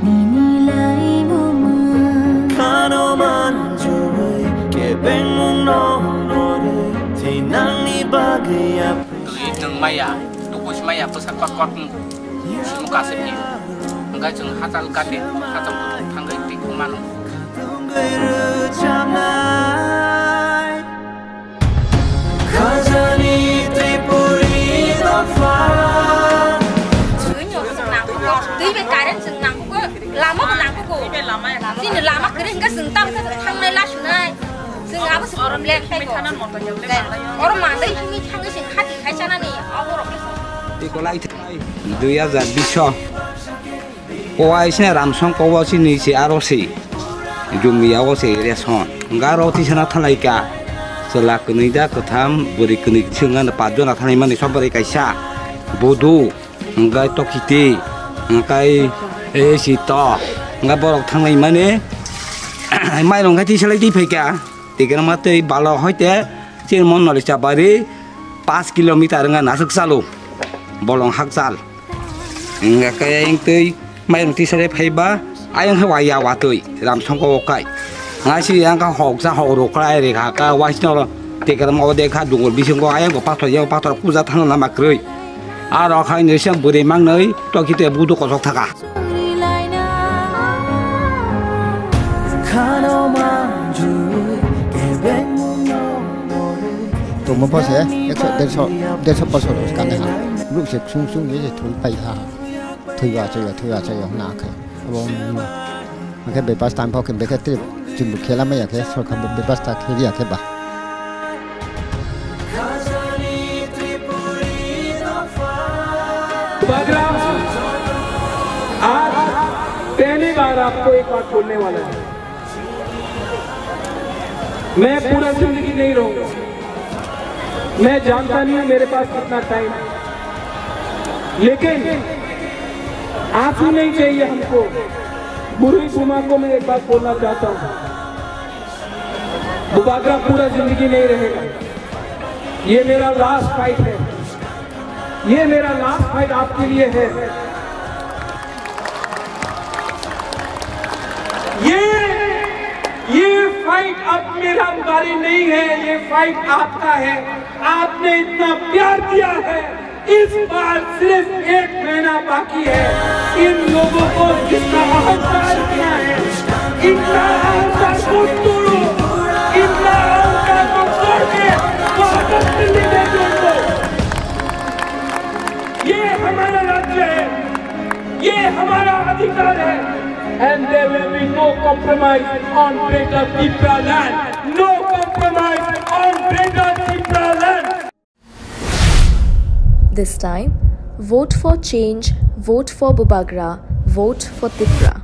ni ni lai mo ma kano man jui ke ben mong no no de thei nang ni ba ge ya tui nang maya dukus maya pusat pakot muka sepi enggak jeng hatal kate hatam tanggai ti kumanu khajani tripuri da fa tuy bên cái đó sừng nặng cũng làm mất nặng cũng cô xin được làm mất cái đấy cái sừng tâm cái thằng này lá sừng này sừng áo cái sừng orang lem kayak orang mana ini thằng cái sừng hati kayak sana nih orang đi có lại ଦୁଇ हजार बिस कोवा इसे रामसंग कोवा सिनी से आरोसी जुमी आवसे ration गारो तिसना थालाइका जला कनिदा कथाम बुरि कनि सिंगा पाजना थानाय माने सबरे कायसा बुदु गाय टकिति गाय ए सितो गा बरक थांनाय माने माइरं खाथि सलाय दै फैका तिगरा माते बालो होयते चिरमन नलिसा बारि 5 kilometre nga nasuk salu bolong hakjal nga kaya ing tei mairong ti sare phaiba ayang hawaya watui ramsong ko kai ngasi yang ka hok sa horo klai re ka wasno tigram o de kha dungol bising ko ayang ko pathor yang pathor puja thang lama kroi aro khai ne sam buri mang nei to kite budu ko sok thaka tụi mình bao giờ để cho bao giờ cái này lúc sẽ sung như thế thôi bay ha thôi vào chơi không nạc rồi mà cái bê bát tan phao cái bê cái tiếp chừng một khi làm mấy cái sau khi bê bát tan khi đi cái bà Bagra आज पहली बार आपको एक बात बोलने वाला है मैं पूरा जिंदगी नहीं रहूंगा मैं जानता नहीं हूं मेरे पास कितना टाइम है लेकिन आंसू नहीं चाहिए हमको बुरी सुमा को मैं एक बात बोलना चाहता हूं बुबागरा पूरा जिंदगी नहीं रहेगा ये मेरा लास्ट फाइट है ये मेरा लास्ट फाइट आपके लिए है ये फाइट अब मेरा बारी नहीं है ये फाइट आपका है आपने इतना प्यार दिया है इस बार सिर्फ 1 महीना बाकी है इन लोगों को जितना अहंकार किया है इतना अहंकार को तोड़ो इतना अहंकार को तोड़ के वापस दिल्ली में जोड़ दो ये हमारा राज्य है ये हमारा अधिकार है and there will be no compromise on Greater Tripura land. No compromise on Greater Tripura land. This time, vote for change, vote for Bubagra, vote for Tripura.